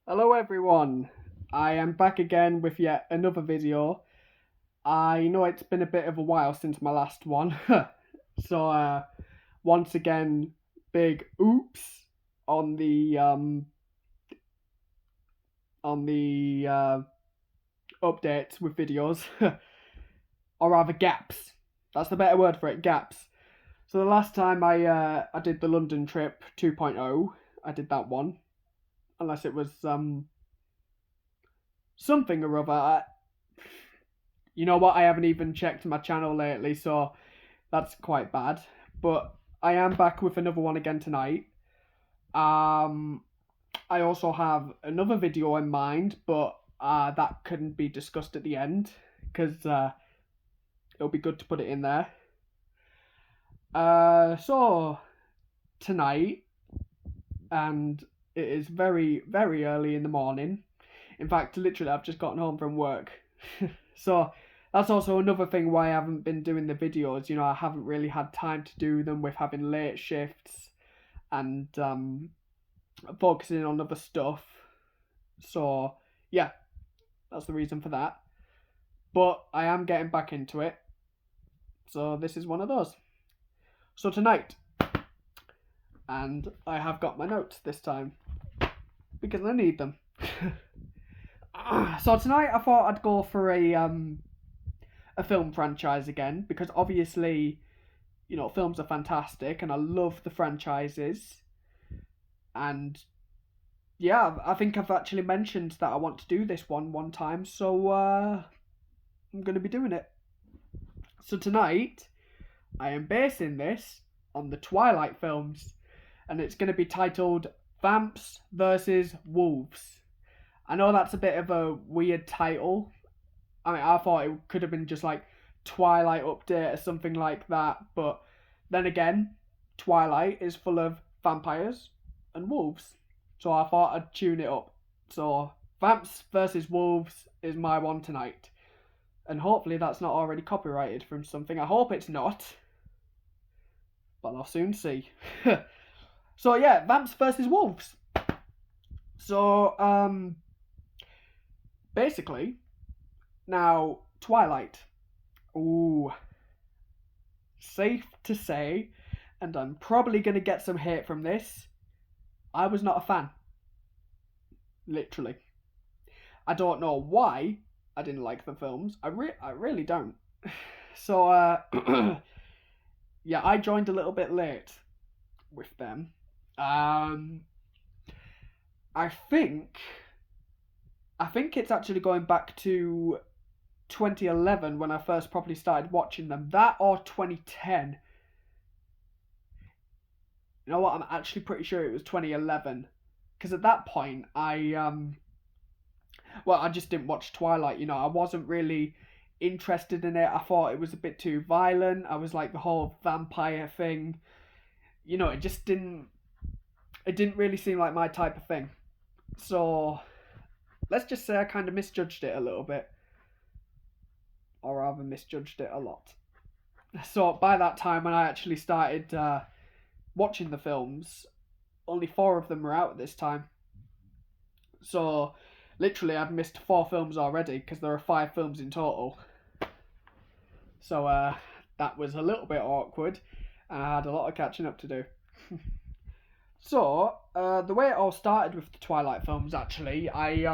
Hello everyone, I am back again with yet another video. I know it's been a bit of a while since my last one, so once again, big oops on the updates with videos, or rather gaps. That's the better word for it, gaps. So the last time I did the London trip 2.0, I did that one, unless it was something or other. You know what? I haven't even checked my channel lately, so that's quite bad. But I am back with another one again tonight. Um, I also have another video in mind, but that couldn't be discussed at the end because it'll be good to put it in there. So tonight, and it is very, very early in the morning. In fact, literally, I've just gotten home from work. So that's also another thing why I haven't been doing the videos. I haven't really had time to do them with having late shifts and focusing on other stuff. So yeah, that's the reason for that. But I am getting back into it. So this is one of those. So tonight, and I have got my notes this time because I need them. So tonight I thought I'd go for a film franchise again because obviously, films are fantastic and I love the franchises. And yeah, I think I've actually mentioned that I want to do this one time, so I'm going to be doing it. So tonight, I am basing this on the Twilight films, and it's going to be titled Vamps versus Wolves. I know that's a bit of a weird title. I mean, I thought it could have been just like Twilight Update or something like that, but then again, Twilight is full of vampires and wolves. So I thought I'd tune it up. So Vamps versus Wolves is my one tonight. And hopefully that's not already copyrighted from something. I hope it's not. But I'll soon see. So yeah, Vamps versus Wolves. So basically, now Twilight. Ooh. Safe to say, and I'm probably gonna get some hate from this, I was not a fan. Literally. I don't know why I didn't like the films. I really don't. So yeah, I joined a little bit late with them. Um, I think I think it's actually going back to 2011 when I first probably started watching them. That or 2010. You know what? I'm actually pretty sure it was 2011 because at that point I just didn't watch Twilight. I wasn't really interested in it. I thought it was a bit too violent. I was like the whole vampire thing. It just didn't. It didn't really seem like my type of thing. So let's just say I kind of misjudged it a little bit, or rather misjudged it a lot. So by that time, when I actually started watching the films, only four of them were out at this time. So literally, I'd missed four films already because there are five films in total. So that was a little bit awkward, and I had a lot of catching up to do. So the way it all started with the Twilight films, actually, I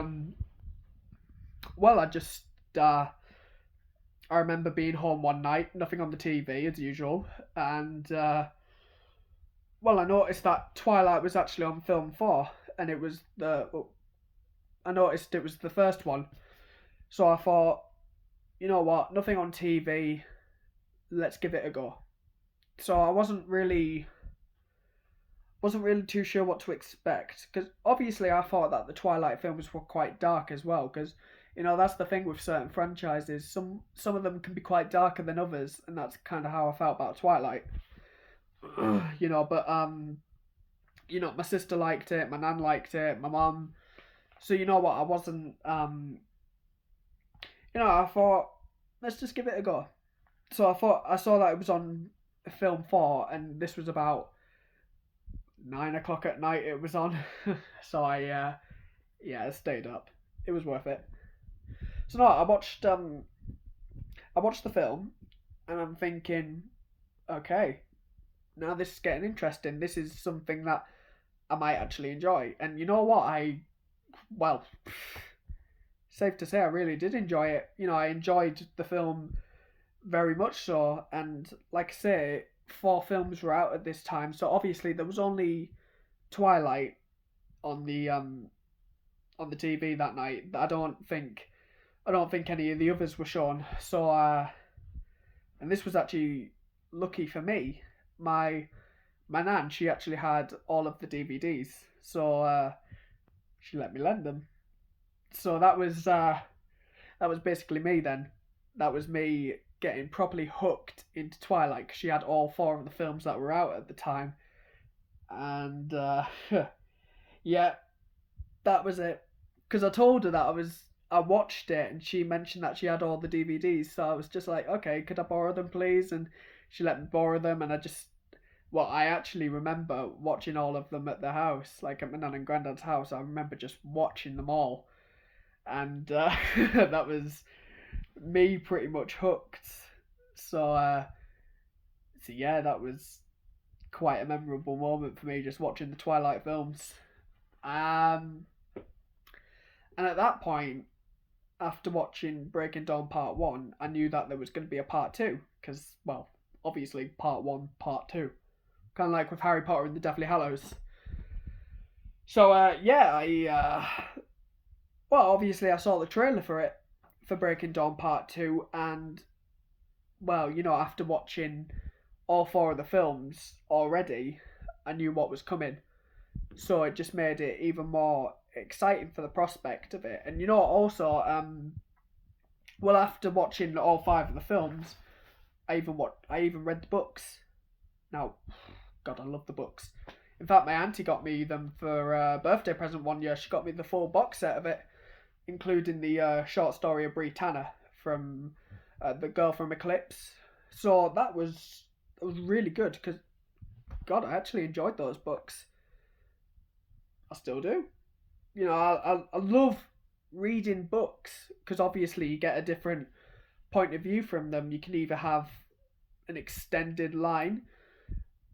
just I remember being home one night, nothing on the TV as usual, and I noticed that Twilight was actually on film four, and it was I noticed it was the first one, so I thought, you know what, nothing on TV, let's give it a go. So I wasn't really too sure what to expect because obviously I thought that the Twilight films were quite dark as well because that's the thing with certain franchises. Some of them can be quite darker than others, and that's kind of how I felt about Twilight. But my sister liked it, my nan liked it, my mum. So you know what, I wasn't. I thought let's just give it a go. So I saw that it was on film four, and this was about 9 o'clock at night. It was on, so I Yeah, it stayed up. It was worth it. So no, I watched the film, and I'm thinking, okay, now this is getting interesting. This is something that I might actually enjoy. And you know what? Well, safe to say, I really did enjoy it. I enjoyed the film very much so. And like I say, four films were out at this time, so obviously there was only Twilight on the TV that night. I don't think any of the others were shown. So and this was actually lucky for me. My nan, she actually had all of the DVDs, so she let me lend them. So that was basically me then. That was me getting properly hooked into Twilight, 'cause she had all four of the films that were out at the time, and yeah, that was it. Because I told her that I watched it, and she mentioned that she had all the DVDs, so I was just like, okay, could I borrow them, please? And she let me borrow them, and I actually remember watching all of them at the house, like at my nan and granddad's house. I remember just watching them all, and that was me pretty much hooked. So, so yeah, that was quite a memorable moment for me, just watching the Twilight films. Um, and at that point, after watching Breaking Dawn Part 1, I knew that there was going to be a Part 2. Because, well, obviously, Part 1, Part 2. Kind of like with Harry Potter and the Deathly Hallows. So, yeah, well, obviously, I saw the trailer for it, for Breaking Dawn Part 2, and, well, after watching all four of the films already, I knew what was coming. So it just made it even more exciting for the prospect of it. And also, well, after watching all five of the films, I even read the books. Now, God, I love the books. In fact, my auntie got me them for a birthday present one year. She got me the full box set of it, including the short story of Britannia from the girl from Eclipse. So that was really good because, God, I actually enjoyed those books. I still do. I love reading books because obviously you get a different point of view from them. You can either have an extended line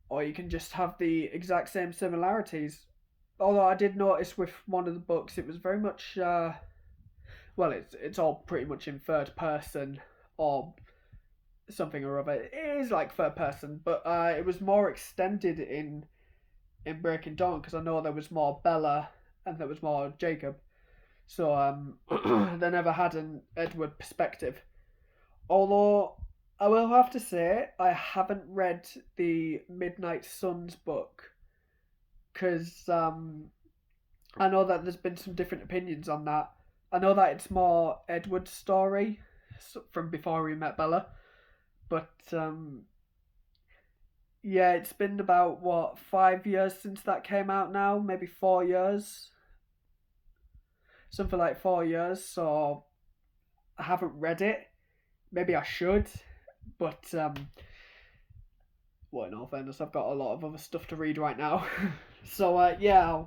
or you can just have the exact same similarities. Although I did notice with one of the books, it was very much, well, it's all pretty much in third person or something or other. It is like third person, but it was more extended in Breaking Dawn because I know there was more Bella and there was more Jacob. So they never had an Edward perspective. Although I will have to say I haven't read the Midnight Suns book because I know that there's been some different opinions on that. I know that it's more Edward's story from before he met Bella, but yeah, it's been about what 5 years since that came out now, maybe 4 years, something like 4 years. So I haven't read it. Maybe I should, but well, in all fairness, I've got a lot of other stuff to read right now. So yeah,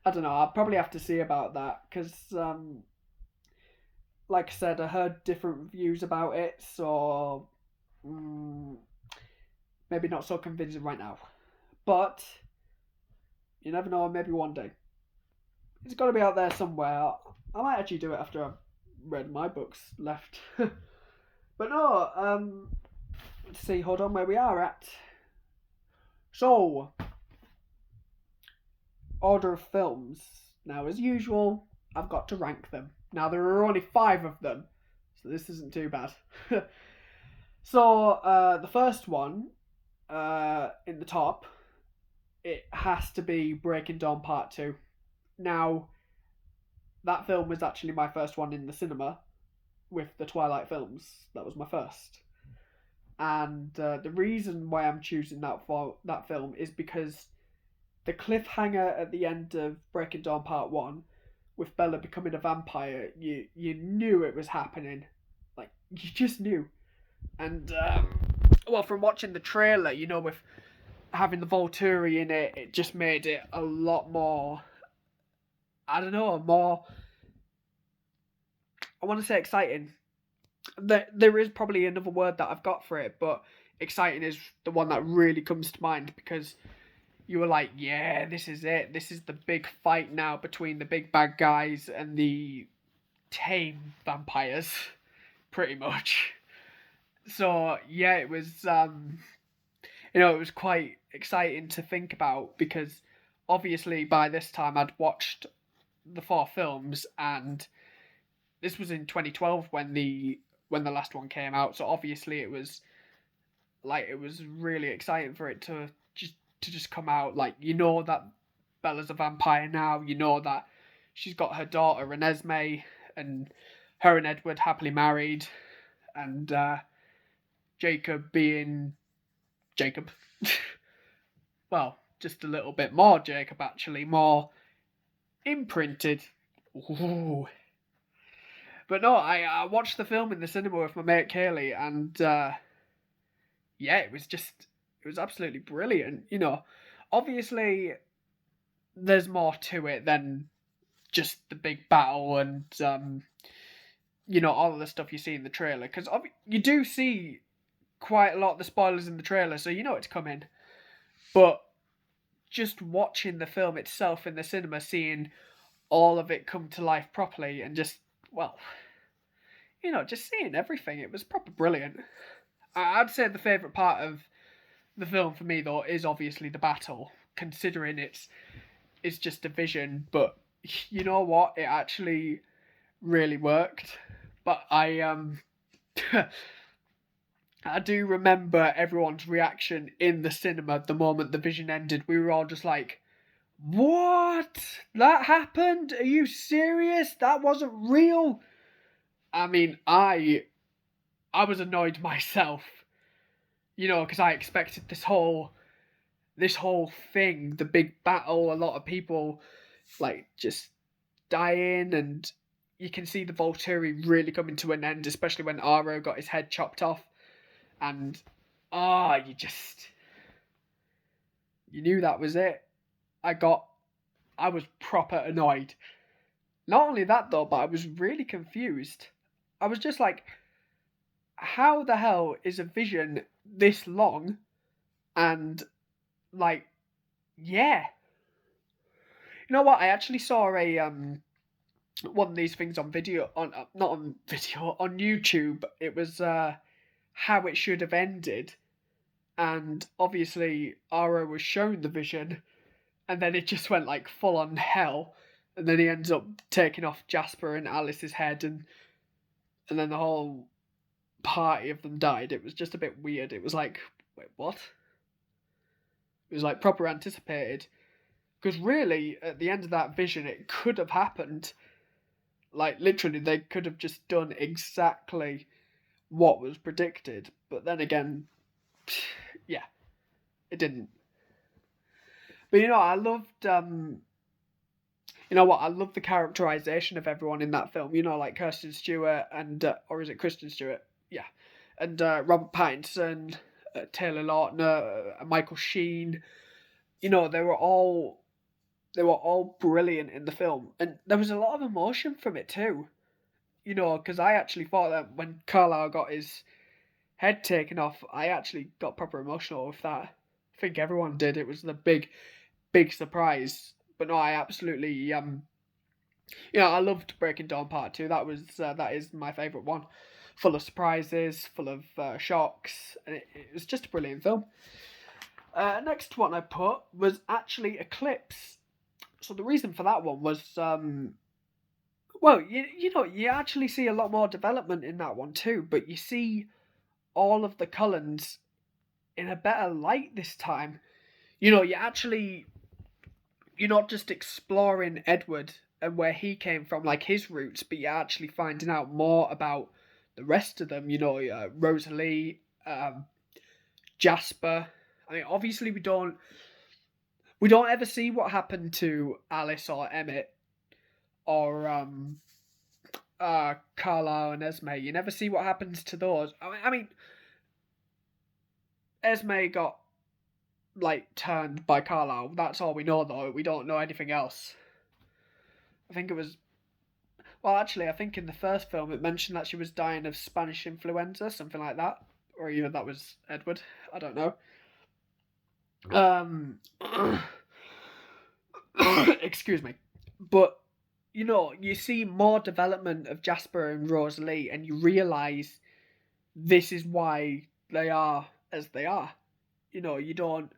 I don't know. I'll probably have to see about that because, like I said, I heard different reviews about it, so mm, maybe not so convincing right now. But you never know. Maybe one day it's got to be out there somewhere. I might actually do it after I've read my books left. But no, let's see. Hold on, where we are at. So, order of films. Now, as usual, I've got to rank them. Now, there are only five of them, so this isn't too bad. So, the first one, in the top, it has to be Breaking Dawn Part 2. Now, that film was actually my first one in the cinema with the Twilight films. That was my first. And the reason why I'm choosing that film is because the cliffhanger at the end of Breaking Dawn Part 1 with Bella becoming a vampire, you knew it was happening. Like, you just knew. And, well, from watching the trailer, with having the Volturi in it, it just made it a lot more I don't know, more, I want to say exciting. There is probably another word that I've got for it, but exciting is the one that really comes to mind because you were like, yeah, this is it. This is the big fight now between the big bad guys and the tame vampires, pretty much. So yeah, it was it was quite exciting to think about because obviously by this time I'd watched the four films, and this was in 2012 when the last one came out. So obviously it was really exciting for it to just come out. Like, you know that Bella's a vampire now. You know that she's got her daughter Renesmee, and her and Edward happily married, and Jacob being Jacob. Well, just a little bit more Jacob, actually, more imprinted. Ooh. But no, I watched the film in the cinema with my mate Kaylee, and yeah, it was absolutely brilliant. You know, obviously there's more to it than just the big battle and all of the stuff you see in the trailer, because you do see quite a lot of the spoilers in the trailer, so you know it's coming. But just watching the film itself in the cinema, seeing all of it come to life properly, and just, well, just seeing everything, it was proper brilliant. I'd say the favourite part of the film for me, though, is obviously the battle, considering it's just a vision. But you know what? It actually really worked. But I do remember everyone's reaction in the cinema the moment the vision ended. We were all just like, "What? That happened? Are you serious? That wasn't real?" I mean, I was annoyed myself, because I expected this whole thing, the big battle, a lot of people like just dying, and you can see the Volturi really coming to an end, especially when Aro got his head chopped off, and you knew that was it. I was proper annoyed. Not only that though, but I was really confused. I was just like, how the hell is a vision this long? And like, yeah. You know what? I actually saw a one of these things on video, on not on video, on YouTube. It was how it should have ended, and obviously Aro was shown the vision, and then it just went like full on hell, and then he ends up taking off Jasper and Alice's head, and then the whole party of them died. It was just a bit weird. It was like, wait, what? It was like proper anticipated. Because really, at the end of that vision, it could have happened. Like, literally, they could have just done exactly what was predicted. But then again, yeah, it didn't. But I loved, you know what? I loved the characterization of everyone in that film. Like Kirsten Stewart and, or is it Kristen Stewart? Yeah. And Robert Pattinson, Taylor Lautner, Michael Sheen. They were all brilliant in the film, and there was a lot of emotion from it too. Because I actually thought that when Carlisle got his head taken off, I actually got proper emotional with that. I think everyone did. It was the big surprise. But no, I absolutely I loved Breaking Dawn Part 2. That is my favourite one. Full of surprises, full of shocks, and it was just a brilliant film. Next one I put was actually Eclipse. So the reason for that one was, well, you actually see a lot more development in that one too, but you see all of the Cullens in a better light this time. You're not just exploring Edward and where he came from, like his roots, but you're actually finding out more about the rest of them. Rosalie, Jasper. I mean, obviously we don't ever see what happened to Alice or Emmett or Carlisle and Esme. You never see what happens to those. I mean, Esme got like turned by Carlisle. That's all we know, though. We don't know anything else. think it was. Well, actually, I think in the first film it mentioned that she was dying of Spanish influenza, something like that, or either that was Edward. I don't know. Um, excuse me, but you see more development of Jasper and Rosalie, and you realise this is why they are as they are. You don't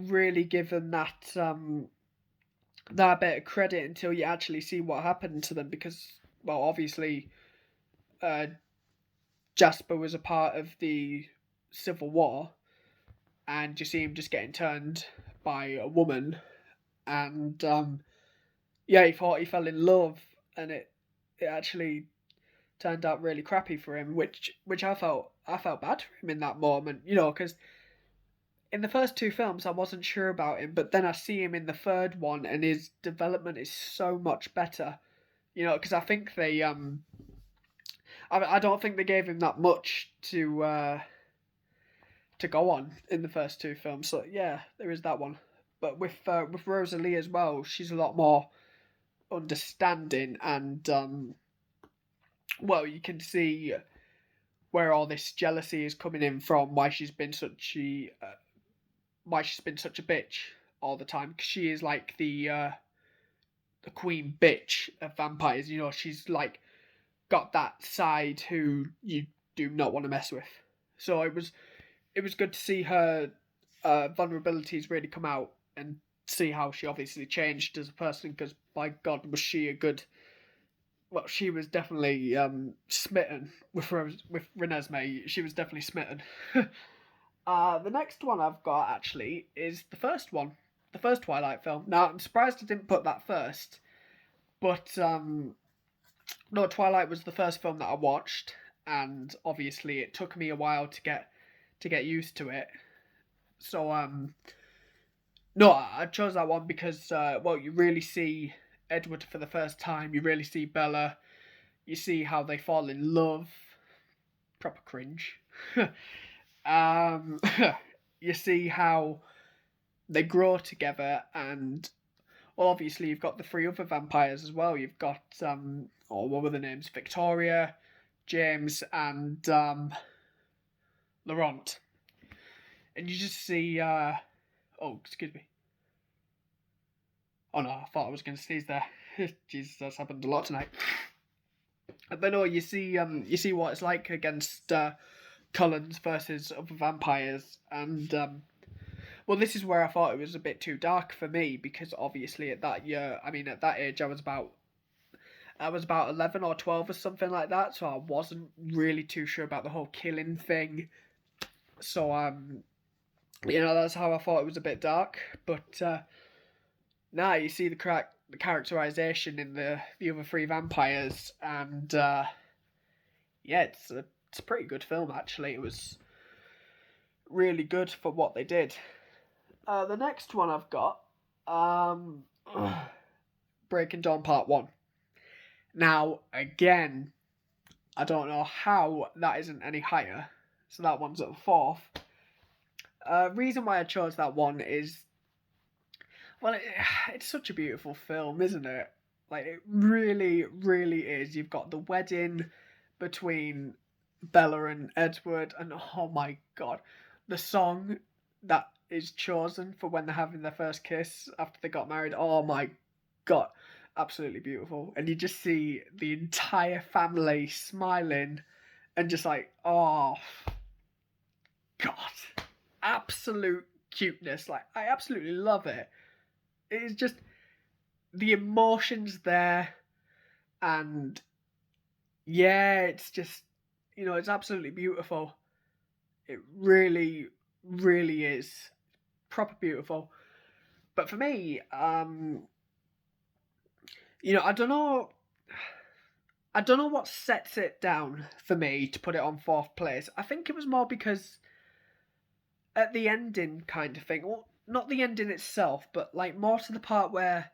really give them that bit of credit until you actually see what happened to them, because, well, obviously, uh, Jasper was a part of the Civil War, and you see him just getting turned by a woman, and yeah, he thought he fell in love, and it actually turned out really crappy for him, which I felt bad for him in that moment, because in the first two films I wasn't sure about him, but then I see him in the third one, and his development is so much better, because I think I don't think they gave him that much to go on in the first two films. So yeah, there is that one. But with Rosalie as well, she's a lot more understanding, and well, you can see where all this jealousy is coming in from. Why she's been such a bitch all the time. Because she is like the queen bitch of vampires. She's like got that side who you do not want to mess with. So it was good to see her vulnerabilities really come out, and see how she obviously changed as a person. Because by God, was she a good. Well, she was definitely smitten with Renesmee. She was definitely smitten. The next one I've got actually is the first one, the first Twilight film. Now I'm surprised I didn't put that first, but no, Twilight was the first film that I watched, and obviously it took me a while to get used to it. So no, I chose that one because well, you really see Edward for the first time. You really see Bella. You see how they fall in love. Proper cringe. um, you see how they grow together, and well, obviously you've got the three other vampires as well. You've got what were the names? Victoria, James, and Laurent. And you just see oh, excuse me. Oh no, I thought I was going to sneeze there. Jesus, that's happened a lot tonight. But no, you see what it's like against Cullens versus other vampires, and well, this is where I thought it was a bit too dark for me, because obviously at that age I was about 11 or 12 or something like that, so I wasn't really too sure about the whole killing thing. So that's how I thought it was a bit dark. But now you see the characterization in the other three vampires, and yeah, it's a pretty good film actually. It was really good for what they did. The next one I've got, Breaking Dawn Part 1. Now, again, I don't know how that isn't any higher, so that one's at the fourth. Reason why I chose that one is, well, it's such a beautiful film, isn't it? Like, it really, really is. You've got the wedding between Bella and Edward, and oh my God, the song that is chosen for when they're having their first kiss after they got married, oh my God, absolutely beautiful. And you just see the entire family smiling and just like, oh God, absolute cuteness. Like, I absolutely love it. It's just the emotions there, and yeah, it's just, it's absolutely beautiful. It really, really is proper beautiful. But for me, I don't know. I don't know what sets it down for me to put it on fourth place. I think it was more because at the ending kind of thing, well, not the ending itself, but like more to the part where,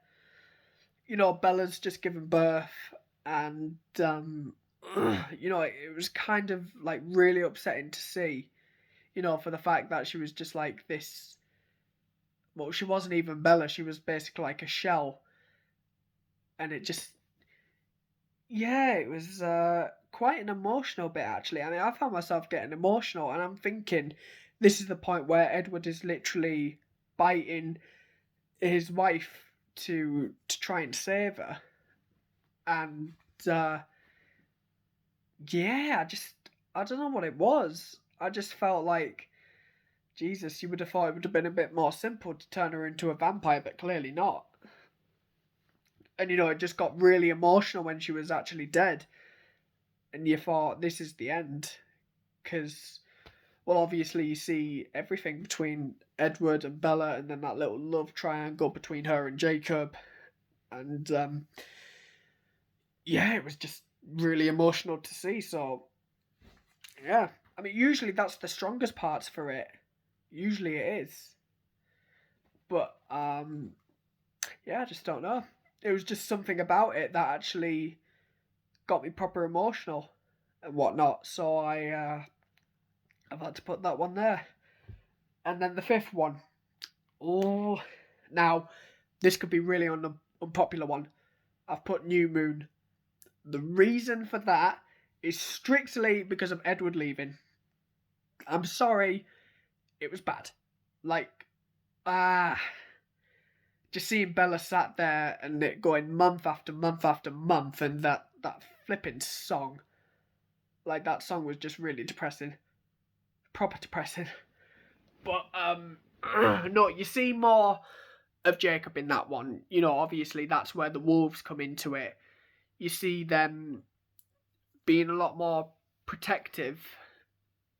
Bella's just given birth, and it was kind of like really upsetting to see, for the fact that she was just like this. Well, she wasn't even Bella. She was basically like a shell, and it just, yeah, it was quite an emotional bit actually. I mean, I found myself getting emotional, and I'm thinking, this is the point where Edward is literally biting his wife to try and save her, and uh, yeah, I don't know what it was. I just felt like, Jesus, you would have thought it would have been a bit more simple to turn her into a vampire, but clearly not. And it just got really emotional when she was actually dead, and you thought, this is the end, because, well, obviously you see everything between Edward and Bella, and then that little love triangle between her and Jacob, and yeah, it was just really emotional to see. So yeah, I mean, usually that's the strongest parts for it. Usually it is, but yeah, I just don't know. It was just something about it that actually got me proper emotional and whatnot. So I've had to put that one there. And then the fifth one. Oh, now this could be really unpopular one. I've put New Moon. The reason for that is strictly because of Edward leaving. I'm sorry, it was bad. Like, just seeing Bella sat there and it going month after month after month, and that flipping song. Like, that song was just really depressing. Proper depressing. But, no, you see more of Jacob in that one. Obviously that's where the wolves come into it. You see them being a lot more protective.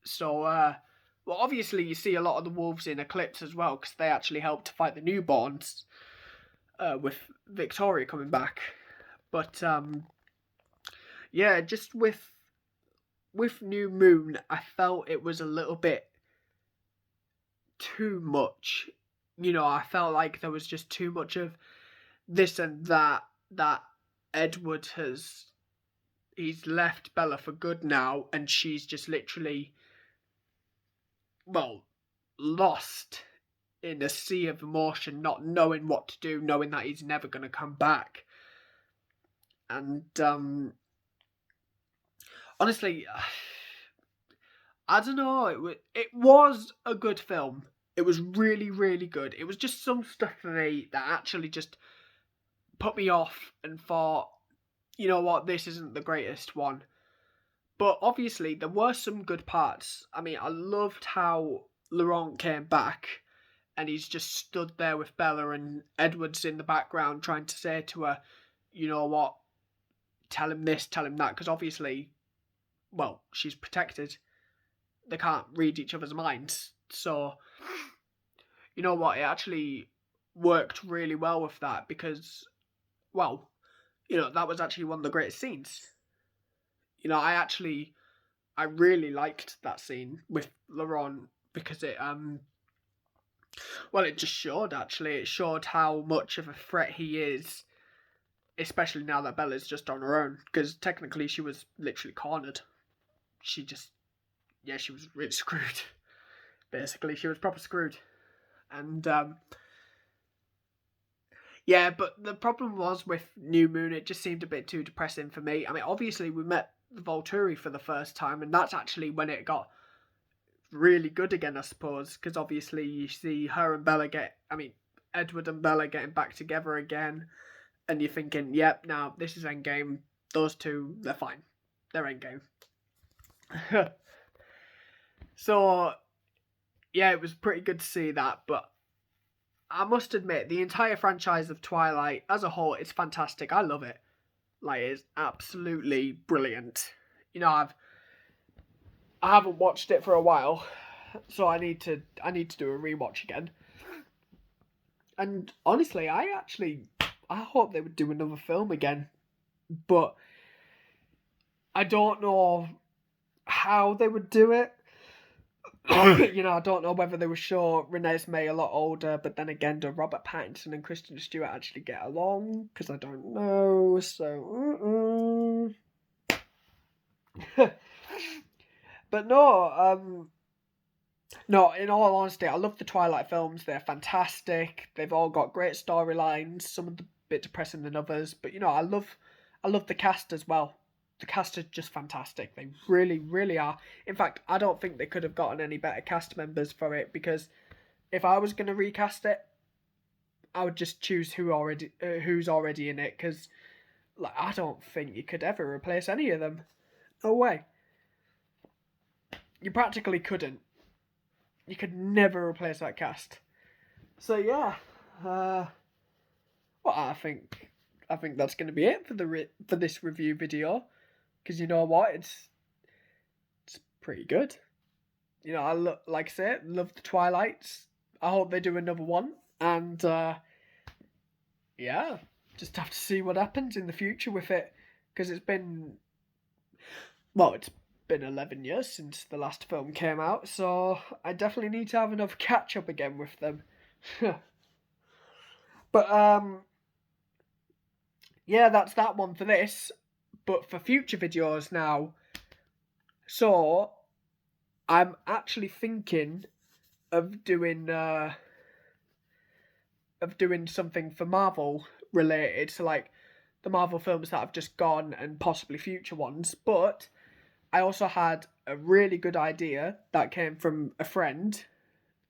So, well, obviously you see a lot of the wolves in Eclipse as well, because they actually helped to fight the newborns, with Victoria coming back. But, yeah, just with New Moon, I felt it was a little bit too much. I felt like there was just too much of this and that Edward he's left Bella for good now, and she's just literally, well, lost in a sea of emotion, not knowing what to do, knowing that he's never going to come back. And honestly, I don't know. It was a good film. It was really, really good. It was just some stuff for me that actually just put me off and thought, you know what, this isn't the greatest one. But obviously, there were some good parts. I mean, I loved how Laurent came back and he's just stood there with Bella, and Edward's in the background trying to say to her, you know what, tell him this, tell him that, because obviously, well, she's protected. They can't read each other's minds. So, you know what, it actually worked really well with that, because, well, that was actually one of the greatest scenes. I really liked that scene with Laurent, because it it just showed, actually. It showed how much of a threat he is, especially now that Bella's just on her own, because technically she was literally cornered. She was really screwed. Basically, she was proper screwed. And, yeah, but the problem was with New Moon, it just seemed a bit too depressing for me. I mean, obviously we met the Volturi for the first time, and that's actually when it got really good again, I suppose, because obviously you see her and Bella Edward and Bella getting back together again, and you're thinking, yep, now this is Endgame. Those two, they're fine. They're Endgame. So, yeah, it was pretty good to see that, but I must admit, the entire franchise of Twilight as a whole is fantastic. I love it. Like, it's absolutely brilliant. I haven't watched it for a while, so I need to do a rewatch again. And honestly, I hope they would do another film again, but I don't know how they would do it. I don't know whether they would show Renesmee a lot older, but then again, do Robert Pattinson and Kristen Stewart actually get along? Because I don't know, so... But no, no, in all honesty, I love the Twilight films. They're fantastic. They've all got great storylines. Some of the bit depressing than others. But I love the cast as well. The cast are just fantastic. They really, really are. In fact, I don't think they could have gotten any better cast members for it, because if I was going to recast it, I would just choose who's already in it, because I don't think you could ever replace any of them. No way. You practically couldn't. You could never replace that cast. So yeah, I think that's going to be it for this review video, because you know what, it's pretty good. Like I say, love the Twilights. I hope they do another one, and yeah, just have to see what happens in the future with it, because it's been 11 years since the last film came out, so I definitely need to have another catch up again with them. But yeah, that's that one for this. But for future videos now, so I'm actually thinking of doing something for Marvel related, so like the Marvel films that have just gone and possibly future ones. But I also had a really good idea that came from a friend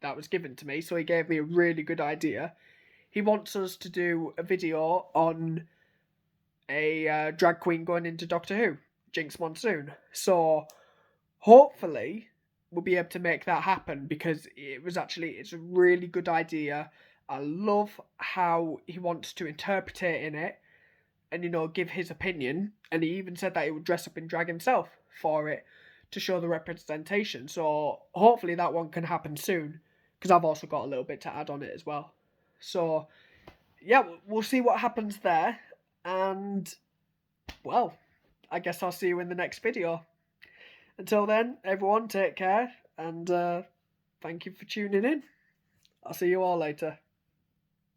that was given to me, so he gave me a really good idea. He wants us to do a video on a drag queen going into Doctor Who, Jinx Monsoon. So hopefully we'll be able to make that happen, because it's a really good idea. I love how he wants to interpret it in it, and give his opinion. And he even said that he would dress up in drag himself for it to show the representation. So hopefully that one can happen soon, because I've also got a little bit to add on it as well. So yeah, we'll see what happens there. And well, I guess I'll see you in the next video. Until then, everyone, take care, and thank you for tuning in. I'll see you all later.